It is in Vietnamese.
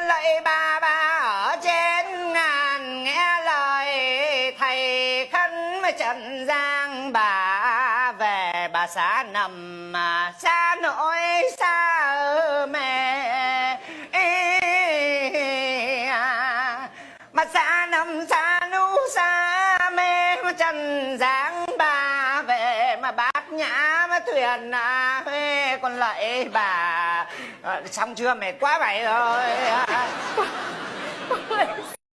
lạy bà ở trên ngàn nghe lời thầy khấn với trần gian. Bà về bà xã nằm mà xa nỗi xa mẹ, mà xa nằm xa nu xa mê trần gian. Bà về mà bát nhã mà thuyền huê con lạy bà. Xong chưa, mệt quá vậy rồi.